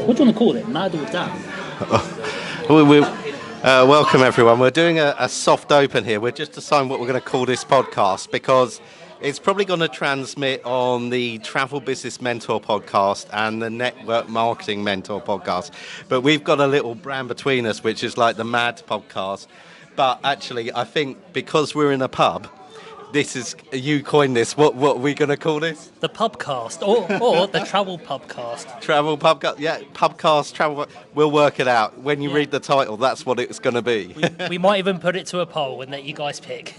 What do you want to call it? Mad or damn? Welcome everyone. We're doing a soft open here. We're just deciding what we're going to call this podcast because it's probably going to transmit on the Travel Business Mentor podcast and the Network Marketing Mentor podcast. But we've got a little brand between us, which is like the Mad podcast. But actually, I think because we're in a pub, this is, you coined this, what are we going to call this? The PUBCAST, or the Travel PUBCAST. Travel PUBCAST, yeah, PUBCAST, Travel, we'll work it out. When you read the title, that's what it's going to be. We might even put it to a poll and let you guys pick.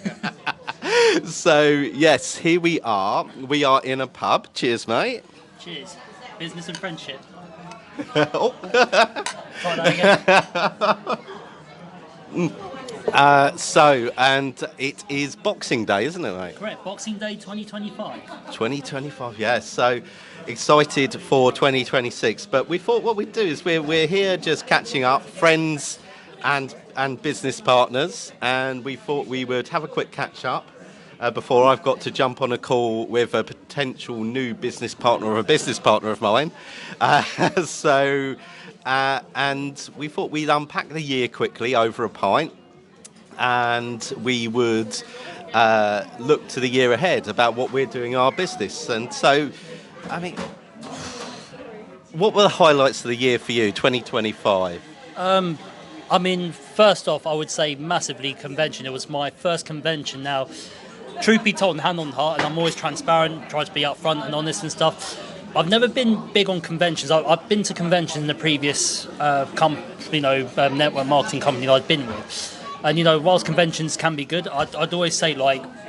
So, yes, here we are. We are in a pub. Cheers, mate. Cheers. Business and friendship. Oh. Try that again. And it is Boxing Day, isn't it, mate? Correct. Boxing Day 2025. 2025, yeah. So excited for 2026. But we thought what we'd do is we're here just catching up, friends and business partners, and we thought we would have a quick catch up before I've got to jump on a call with a potential new business partner or a business partner of mine. And we thought we'd unpack the year quickly over a pint, and we would look to the year ahead about what we're doing in our business. And so, I mean, what were the highlights of the year for you, 2025? I mean, first off, I would say massively convention. It was my first convention. Now, truth be told, and hand on heart, and I'm always transparent, try to be upfront and honest and stuff. I've never been big on conventions. I've been to conventions in the previous network marketing company that I've been with. And, whilst conventions can be good, I'd always say,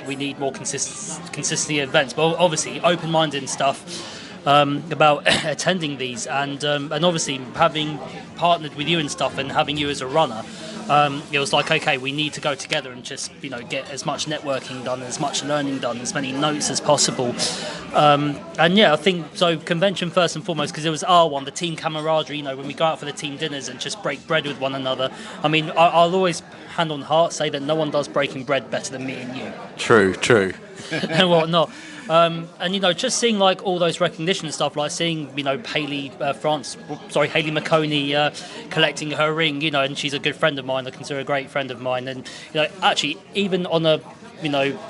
we need more consistency events. But obviously, open-minded and stuff about attending these. And obviously, having partnered with you and stuff and having you as a runner, it was like, okay, we need to go together and just, get as much networking done, as much learning done, as many notes as possible. I think, so convention first and foremost, because it was R1, the team camaraderie, when we go out for the team dinners and just break bread with one another. I mean, I'll always, hand on heart, say that no one does breaking bread better than me and you. True. And whatnot. Just seeing all those recognition stuff, like seeing Hayley McConey collecting her ring, and she's a good friend of mine. I consider her a great friend of mine, and actually even on a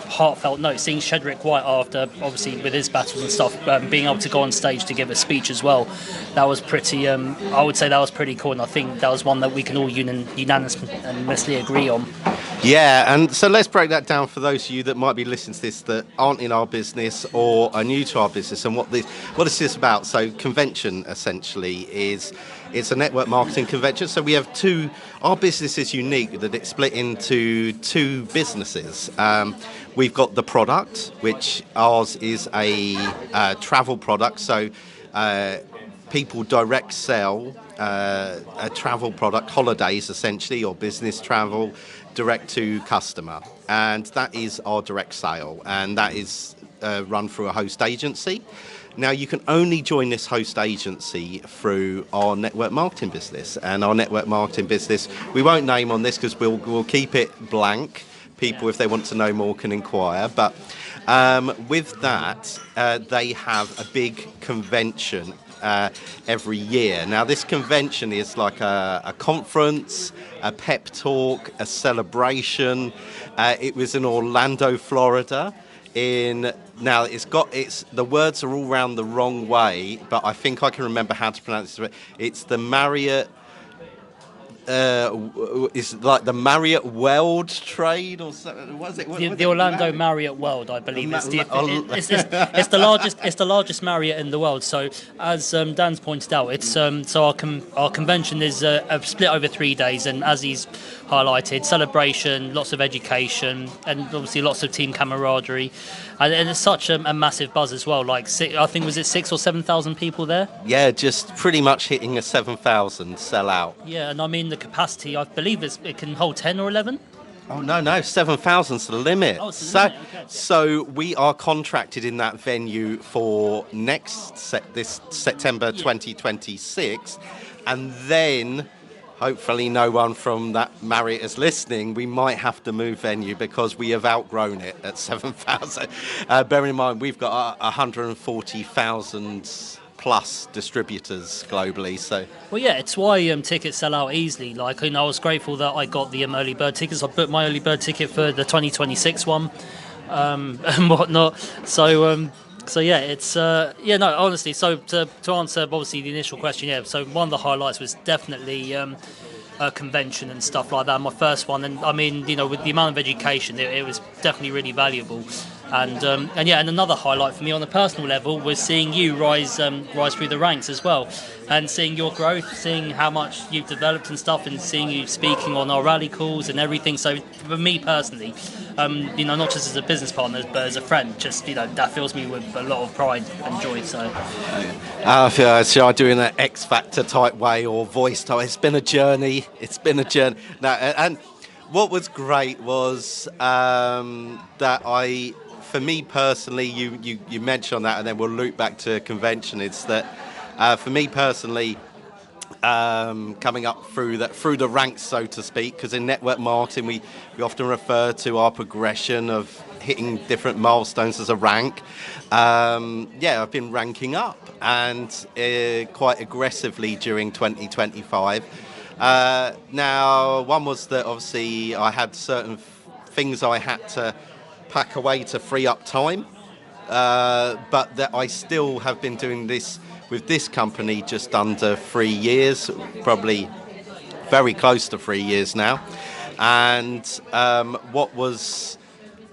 heartfelt note, seeing Shedrick White after, obviously with his battles and stuff, being able to go on stage to give a speech as well, that was pretty. I would say that was pretty cool, and I think that was one that we can all unanimously agree on. Yeah, and so let's break that down for those of you that might be listening to this that aren't in our business or are new to our business, and what is this about. So convention essentially it's a network marketing convention. So we have our business is unique that it's split into two businesses. We've got the product, which ours is a travel product. So people direct sell a travel product, holidays essentially, or business travel, direct to customer, and that is our direct sale, and that is run through a host agency. Now, you can only join this host agency through our network marketing business, and our network marketing business, we won't name on this because we'll keep it blank. People, if they want to know more, can inquire. But with that, they have a big convention every year. Now, this convention is like a conference, a pep talk, a celebration. It was in Orlando, Florida. Now the words are all round the wrong way, but I think I can remember how to pronounce it. It's the Marriott. It's like the Marriott World Trade or something. What is it? The Orlando Marriott World, I believe. It's the largest. It's the largest Marriott in the world. So, as Dan's pointed out, it's so our convention is split over 3 days, and as he's highlighted, celebration, lots of education, and obviously lots of team camaraderie, and it's such a massive buzz as well. I think was it 6,000 or 7,000 people there? Yeah, just pretty much hitting a 7,000 sellout. Yeah, and I mean the capacity, I believe it can hold 10 or 11. Oh, no, 7,000's the limit. Oh, it's the limit. Okay. So we are contracted in that venue for this September 2026, and then hopefully no one from that Marriott is listening. We might have to move venue because we have outgrown it at 7,000. Bearing in mind, we've got 140,000 plus distributors globally. So Well, yeah, it's why tickets sell out easily. Like, I was grateful that I got the early bird tickets. I booked my early bird ticket for the 2026 one, and whatnot. So yeah, it's no, honestly. So to answer obviously the initial question, yeah. So one of the highlights was definitely convention and stuff like that. My first one, and I mean, with the amount of education, it was definitely really valuable. And yeah, and another highlight for me on a personal level was seeing you rise through the ranks as well, and seeing your growth, seeing how much you've developed and stuff, and seeing you speaking on our rally calls and everything. So for me personally, not just as a business partner but as a friend, just that fills me with a lot of pride and joy. So I do in an X Factor type way or voice type. It's been a journey. No, and what was great was that for me personally, you mentioned that, and then we'll loop back to convention. It's that for me personally, coming up through the ranks, so to speak, because in network marketing we often refer to our progression of hitting different milestones as a rank. I've been ranking up and quite aggressively during 2025. Now, one was that obviously I had certain things I had to pack away to free up time, but that I still have been doing this with this company just under 3 years, probably very close to 3 years now. And what was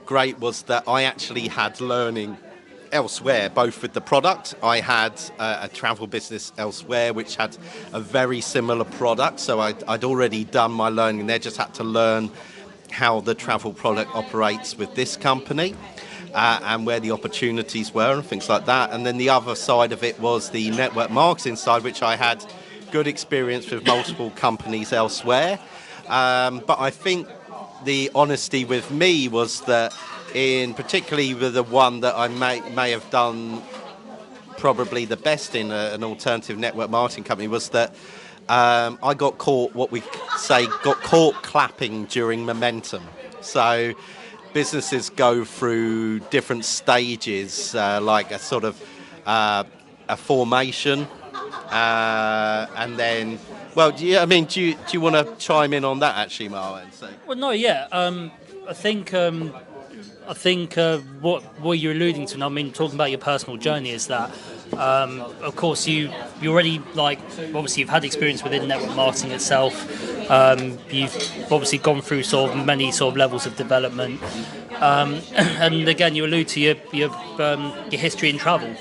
great was that I actually had learning elsewhere, both with the product. I had a travel business elsewhere which had a very similar product, so I'd already done my learning there, just had to learn how the travel product operates with this company, and where the opportunities were and things like that. And then the other side of it was the network marketing side, which I had good experience with multiple companies elsewhere. But I think the honesty with me was that, in particularly with the one that I may have done probably the best in an alternative network marketing company, was that I got caught, got caught clapping during momentum. So businesses go through different stages, like a sort of a formation, and then, well, do you want to chime in on that actually, Marwan? So. Well, no, yeah. I think what you're alluding to, and I mean, talking about your personal journey, is that, of course, you already, like, obviously you've had experience within network marketing itself. You've obviously gone through sort of many sort of levels of development, and again, you allude to your history in travel.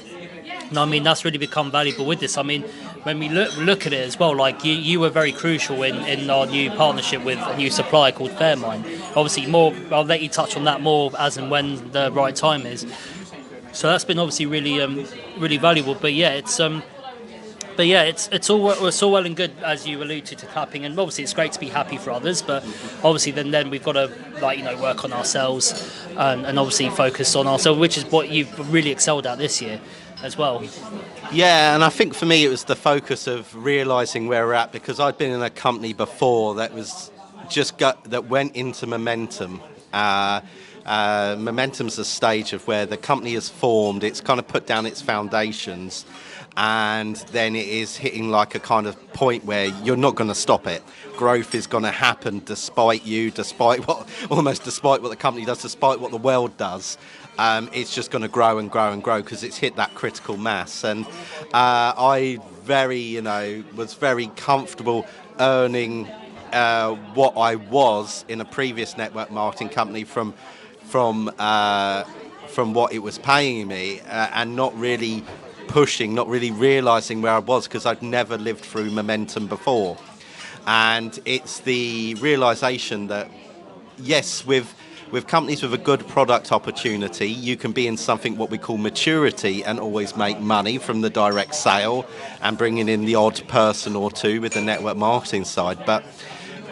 And I mean, that's really become valuable with this. I mean, when we look at it as well, like you were very crucial in our new partnership with a new supplier called Fairmine. Obviously, I'll let you touch on that more as and when the right time is. So that's been obviously really valuable. But yeah, it's all well and good, as you alluded to clapping, and obviously it's great to be happy for others. But obviously then we've got to work on ourselves and obviously focus on ourselves, which is what you've really excelled at this year as well. Yeah, and I think for me it was the focus of realising where we're at, because I'd been in a company before that was that went into momentum. Momentum's a stage of where the company is formed, it's kind of put down its foundations, and then it is hitting like a kind of point where you're not going to stop it. Growth is going to happen despite what the company does, despite what the world does. It's just going to grow and grow and grow because it's hit that critical mass. And I was very comfortable earning what I was in a previous network marketing company from what it was paying me, and not really pushing, not really realising where I was, because I'd never lived through momentum before. And it's the realisation that, yes, with companies with a good product opportunity, you can be in something what we call maturity and always make money from the direct sale and bringing in the odd person or two with the network marketing side. But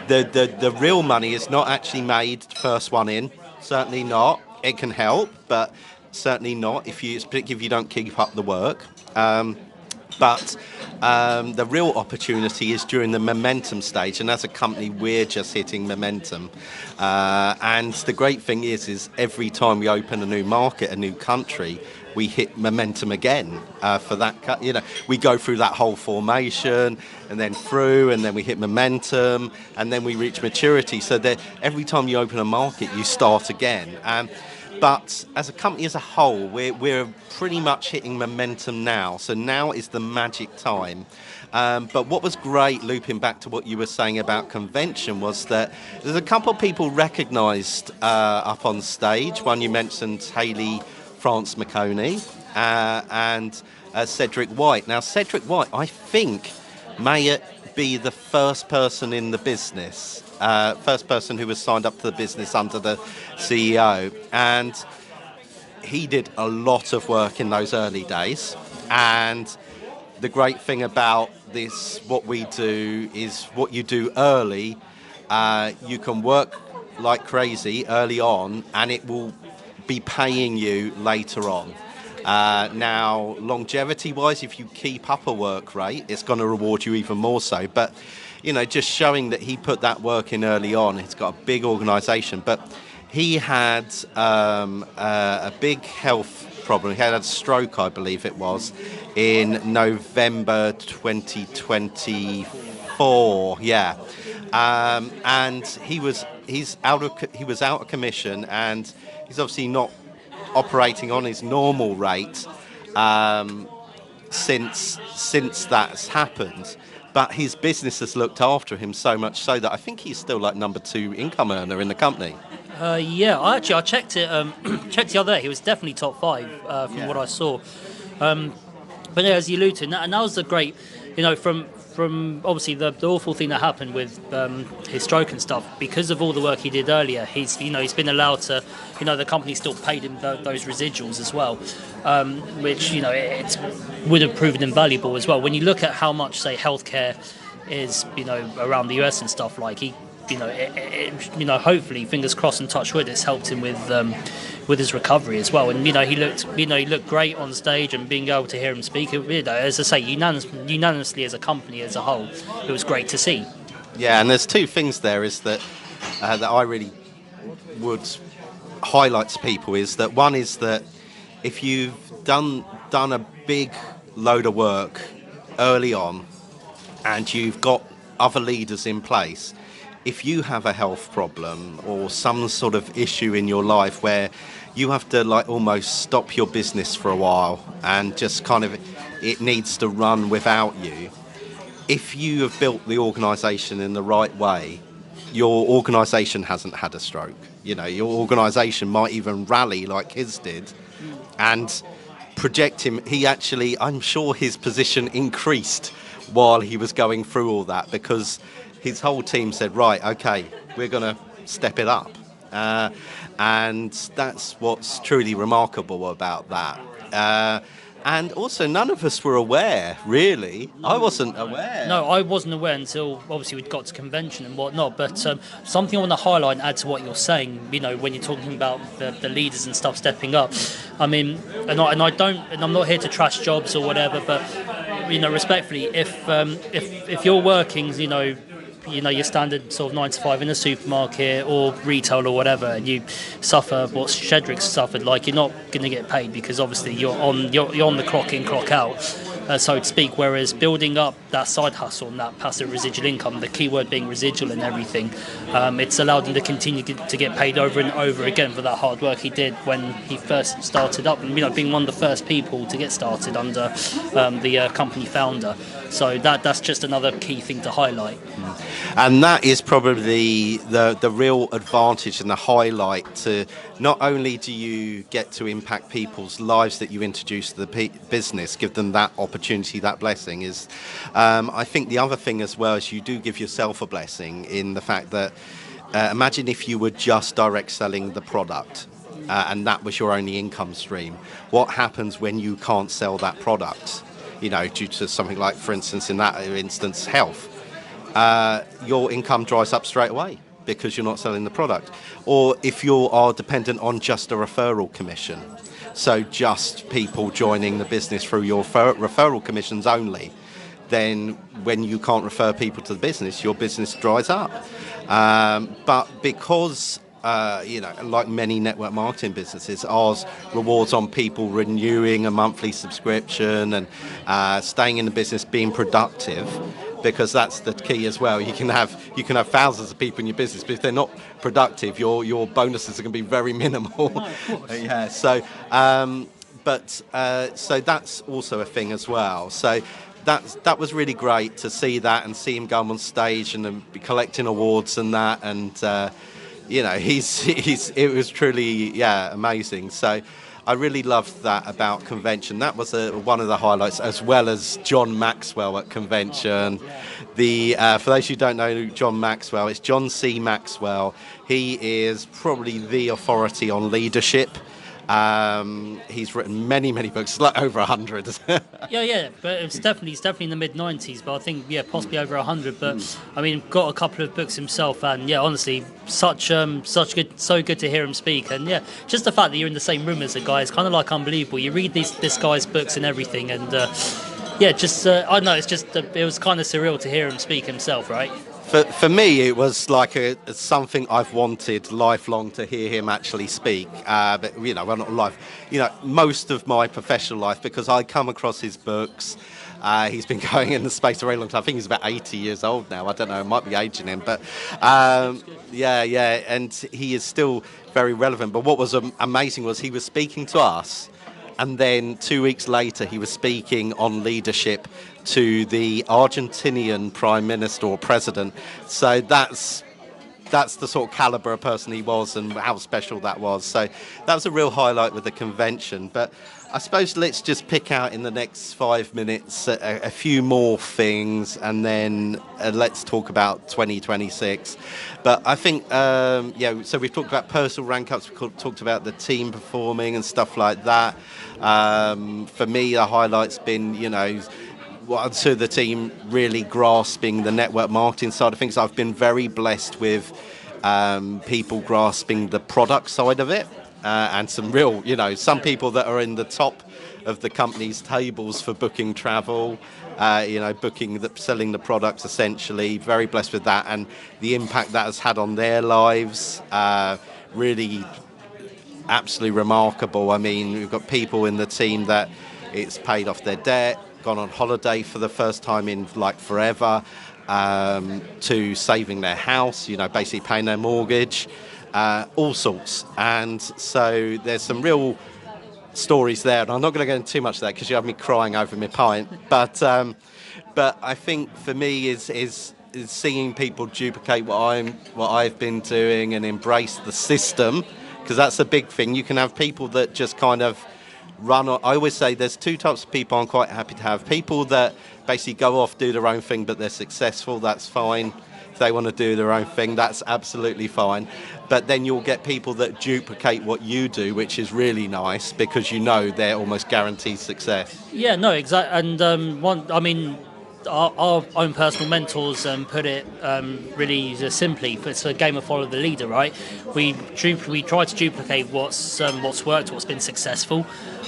the real money is not actually made first one in. Certainly not. It can help, but certainly not particularly if you don't keep up the work. But the real opportunity is during the momentum stage, and as a company we're just hitting momentum. And the great thing is every time we open a new market, a new country, we hit momentum again for that. We go through that whole formation and then through, and then we hit momentum, and then we reach maturity. So that every time you open a market, you start again. But as a company as a whole, we're pretty much hitting momentum now. So now is the magic time. But what was great, looping back to what you were saying about convention, was that there's a couple of people recognised up on stage. One you mentioned, Hayley France McConey, and Cedric White. Now, Cedric White, I think, may be the first person in the business, first person who was signed up to the business under the CEO. And he did a lot of work in those early days. And the great thing about this, what we do, is what you do early, you can work like crazy early on, and it will be paying you later on. Now, longevity-wise, if you keep up a work rate, it's going to reward you even more so. But, just showing that he put that work in early on, he's got a big organisation. But he had a big health problem. He had a stroke, I believe it was, in November 2024. Yeah, and he was out of commission, and he's obviously not operating on his normal rate since that's happened. But his business has looked after him so much so that I think he's still like number 2 income earner in the company. Yeah, I checked it. Checked the other day. He was definitely top 5 from what I saw. But yeah, as you alluded to, and that was the great, from obviously the awful thing that happened with his stroke and stuff. Because of all the work he did earlier, he's been allowed to, the company still paid him those residuals as well, which it would have proven invaluable as well. When you look at how much, say, healthcare is, around the US and stuff, like he. Hopefully, fingers crossed and touch wood, it's helped him with his recovery as well. And he looked great on stage, and being able to hear him speak, as I say, unanimously as a company as a whole, it was great to see. Yeah, and there's 2 things there is that I really would highlight to people is that one is that if you've done a big load of work early on, and you've got other leaders in place. If you have a health problem or some sort of issue in your life where you have to almost stop your business for a while and just it needs to run without you, if you have built the organisation in the right way, your organisation hasn't had a stroke. Your organisation might even rally like his did and project him. I'm sure his position increased while he was going through all that, because his whole team said, right, okay, we're going to step it up. And that's what's truly remarkable about that. And also, none of us were aware, really. I wasn't aware. No, I wasn't aware until, obviously, we'd got to convention and whatnot. But something I want to highlight and add to what you're saying, when you're talking about the leaders and stuff stepping up. I mean, and I'm not here to trash jobs or whatever, but, respectfully, if you're working, your standard sort of 9 to 5 in a supermarket or retail or whatever, and you suffer what Shedrick suffered, you're not going to get paid, because obviously you're on the clock in, clock out, so to speak. Whereas building up that side hustle and that passive residual income, the key word being residual and everything, it's allowed him to continue to get paid over and over again for that hard work he did when he first started up, and being one of the first people to get started under the company founder. So that's just another key thing to highlight. And that is probably the real advantage and the highlight. To not only do you get to impact people's lives that you introduce to the business, give them that opportunity, that blessing, is I think the other thing as well is you do give yourself a blessing in the fact that imagine if you were just direct selling the product and that was your only income stream. What happens when you can't sell that product? Due to something like, for instance, in that instance, health. Your income dries up straight away because you're not selling the product. Or if you are dependent on just a referral commission, so just people joining the business through your referral commissions only, then when you can't refer people to the business, your business dries up. But because like many network marketing businesses, ours rewards on people renewing a monthly subscription and staying in the business, being productive, because that's the key as well. You can have thousands of people in your business, but if they're not productive, your bonuses are going to be very minimal. No, of course. Yeah. So that's also a thing as well. So that was really great to see that and see him go on stage and then be collecting awards and that, and it was truly amazing. So I really loved that about convention. That was one of the highlights, as well as John Maxwell at convention. For those who don't know John Maxwell, it's John C. Maxwell. He is probably the authority on leadership. He's written many books, like over 100. Yeah, but it's definitely in the mid 90s, but I think possibly over 100. But I mean, got a couple of books himself, and honestly, so good to hear him speak. And just the fact that you're in the same room as the guy is kind of like unbelievable. You read this guy's books and everything, and I don't know, it was kind of surreal to hear him speak himself, right? For me, it was like something I've wanted lifelong to hear him actually speak. But well, not life. Most of my professional life, because I come across his books. He's been going in the space a very long time. I think he's about 80 years old now. I don't know. I might be aging him, but and he is still very relevant. But what was amazing was he was speaking to us. And then 2 weeks later, he was speaking on leadership to the Argentinian prime minister or president. So that's the sort of caliber of person he was and how special that was. So that was a real highlight with the convention. But I suppose let's just pick out in the next 5 minutes a few more things, and then let's talk about 2026. But I think, so we've talked about personal rank-ups, we've talked about the team performing and stuff like that. For me, the highlight's been, to the team really grasping the network marketing side of things. I've been very blessed with people grasping the product side of it. And some real, some people that are in the top of the company's tables for booking travel, selling the products essentially. Very blessed with that, and the impact that has had on their lives. Really, absolutely remarkable. I mean, we've got people in the team that it's paid off their debt, gone on holiday for the first time in like forever, to saving their house, basically paying their mortgage. All sorts, and so there's some real stories there, and I'm not going to go into too much of that because you have me crying over my pint. But I think for me is seeing people duplicate what I've been doing and embrace the system, because that's a big thing. You can have people that just kind of run. I always say there's two types of people I'm quite happy to have. People that basically go off, do their own thing, but they're successful. That's fine. If they want to do their own thing, that's absolutely fine. But then you'll get people that duplicate what you do, which is really nice because they're almost guaranteed success. Yeah, no, exactly. And our own personal mentors put it really simply. It's a game of follow the leader, right? We try to duplicate what's worked, what's been successful,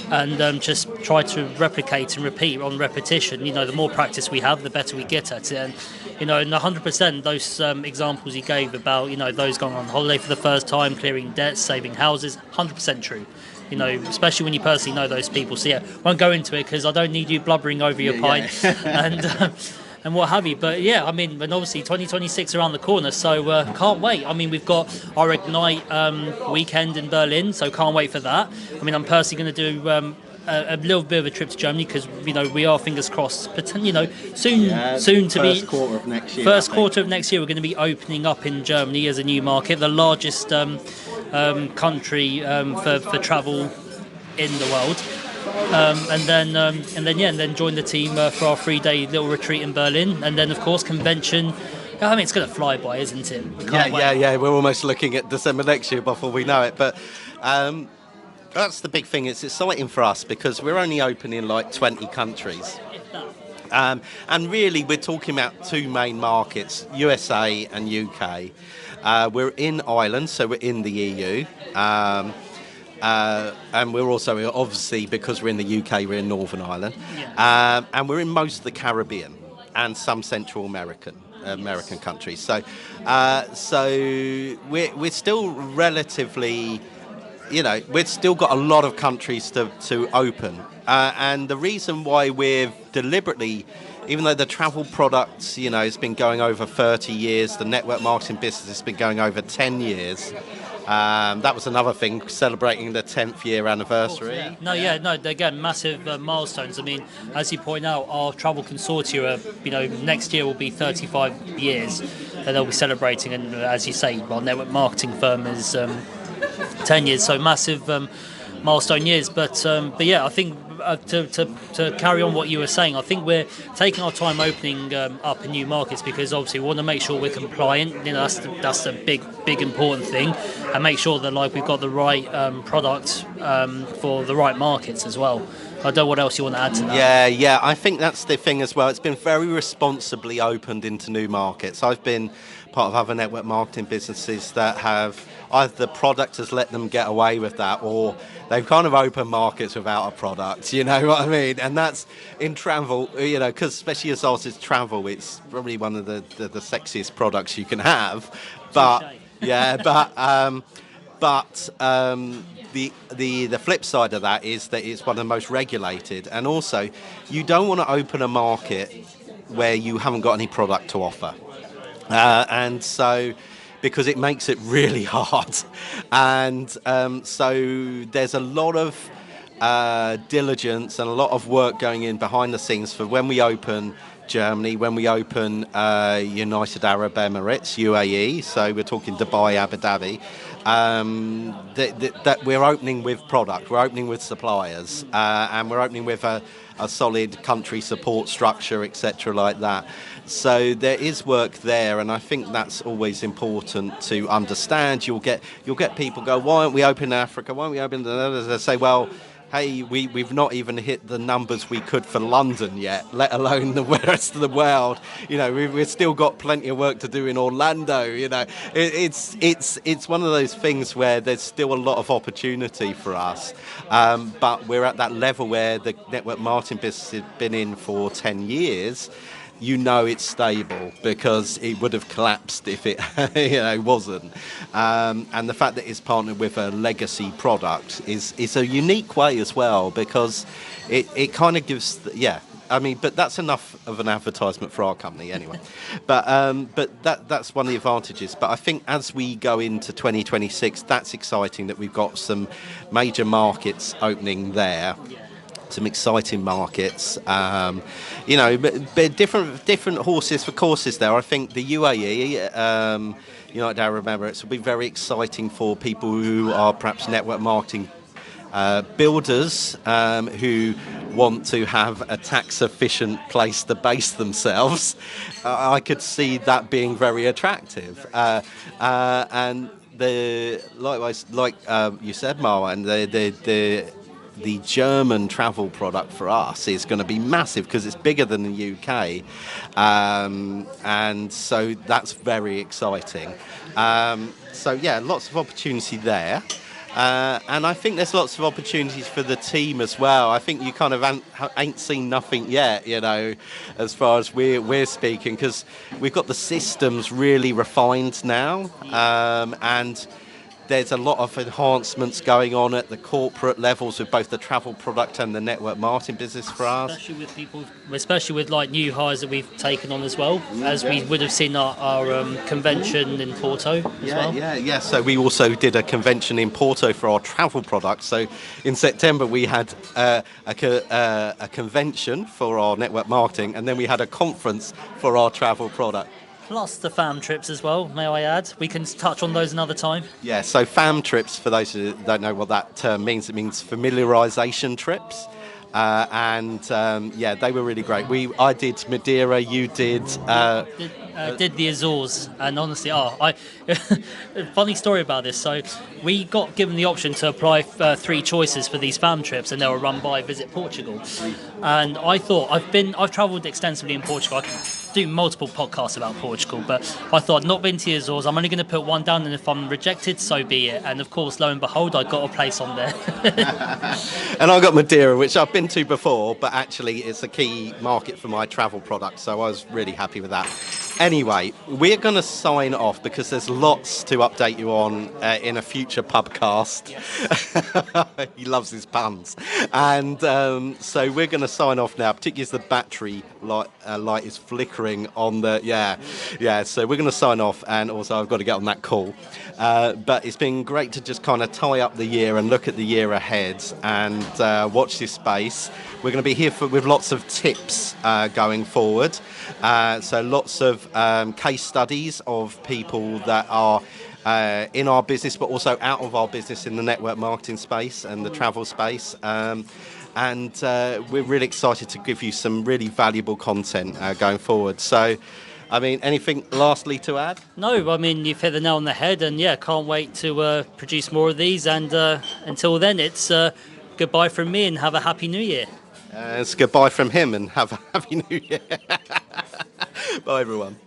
and just try to replicate and repeat on repetition. The more practice we have, the better we get at it. And and 100% those examples you gave about those going on holiday for the first time, clearing debts, saving houses, 100% true. Especially when you personally know those people. So won't go into it because I don't need you blubbering over your pint and what have you. But and obviously 2026 around the corner, so can't wait. We've got our Ignite weekend in Berlin, so can't wait for that. I'm personally going to do a little bit of a trip to Germany because we are, fingers crossed, but soon to be quarter of next year. First quarter of next year, we're going to be opening up in Germany as a new market, the largest country for travel in the world, and then join the team for our 3-day little retreat in Berlin, and then of course convention. It's going to fly by, isn't it? Yeah. We're almost looking at December next year before we know it, but. That's the big thing. It's exciting for us because we're only open in like 20 countries. And really, we're talking about two main markets, USA and UK. We're in Ireland, so we're in the EU. And we're also, obviously, because we're in the UK, we're in Northern Ireland. And we're in most of the Caribbean. and some Central American countries. So we're still relatively, we've still got a lot of countries to open. And the reason why we've deliberately, even though the travel products, it's been going over 30 years, the network marketing business has been going over 10 years. That was another thing, celebrating the 10th year anniversary. Again, massive milestones. I mean, as you point out, our travel consortia, next year will be 35 years that they'll be celebrating. And as you say, our network marketing firm is 10 years, so massive milestone years. But yeah, I think to carry on what you were saying, I think we're taking our time opening up in new markets because obviously we want to make sure we're compliant. That's the big important thing, and make sure that we've got the right product for the right markets as well. I don't know what else you want to add to that. Yeah, I think that's the thing as well. It's been very responsibly opened into new markets. I've been part of other network marketing businesses that have either the product has let them get away with that, or they've kind of opened markets without a product, you know what I mean? And that's in travel, because especially as ours is travel, it's probably one of the sexiest products you can have. But the flip side of that is that it's one of the most regulated, and also you don't want to open a market where you haven't got any product to offer. And so, because it makes it really hard. And so there's a lot of diligence and a lot of work going in behind the scenes for when we open Germany, when we open United Arab Emirates, UAE, so we're talking Dubai, Abu Dhabi, that we're opening with product, we're opening with suppliers, and we're opening with a solid country support structure, etc., like that. So there is work there, and I think that's always important to understand. You'll get people go, why aren't we open in Africa? Why aren't we open in others? They say, well, hey, we've not even hit the numbers we could for London yet, let alone the rest of the world. We've still got plenty of work to do in Orlando. It's one of those things where there's still a lot of opportunity for us. But we're at that level where the network marketing business has been in for 10 years. It's stable, because it would have collapsed if it wasn't. And the fact that it's partnered with a legacy product is a unique way as well, because it kind of gives but that's enough of an advertisement for our company anyway. But that's one of the advantages. But I think as we go into 2026, that's exciting that we've got some major markets opening there. Some exciting markets, but different horses for courses there. I think the UAE, United Arab Emirates, will be very exciting for people who are perhaps network marketing builders who want to have a tax-efficient place to base themselves. I could see that being very attractive, and likewise, like you said, Marwan, the German travel product for us is going to be massive because it's bigger than the UK, and so that's very exciting. Lots of opportunity there, and I think there's lots of opportunities for the team as well. I think you kind of ain't seen nothing yet, as far as we're speaking, because we've got the systems really refined now, and there's a lot of enhancements going on at the corporate levels with both the travel product and the network marketing business for us. Especially with new hires that we've taken on as well, as we would have seen our convention in Porto as well. Yeah. So we also did a convention in Porto for our travel product. So in September we had a convention for our network marketing, and then we had a conference for our travel product. Plus the fam trips as well, may I add. We can touch on those another time. Yeah, so fam trips, for those who don't know what that term means, it means familiarisation trips. They were really great. I did Madeira, you did... did the Azores, and honestly, funny story about this. So we got given the option to apply 3 choices for these fam trips, and they were run by Visit Portugal. And I thought I've travelled extensively in Portugal. do multiple podcasts about Portugal, but I thought I'd not been to the Azores. I'm only going to put one down, and if I'm rejected, so be it. And of course, lo and behold, I got a place on there. And I got Madeira, which I've been to before, but actually it's a key market for my travel product, so I was really happy with that. Anyway, we're going to sign off because there's lots to update you on in a future pubcast. Yes. He loves his puns. And so we're going to sign off now, particularly as the battery light is flickering on the... Yeah, so we're going to sign off, and also I've got to get on that call. But it's been great to just kind of tie up the year and look at the year ahead and watch this space. We're going to be here with lots of tips going forward. So lots of case studies of people that are in our business, but also out of our business in the network marketing space and the travel space. And we're really excited to give you some really valuable content going forward. So, I mean, anything lastly to add? No, I mean, you've hit the nail on the head, and yeah, can't wait to produce more of these. And until then, it's goodbye from me and have a happy new year. It's goodbye from him and have a happy new year. Bye, everyone.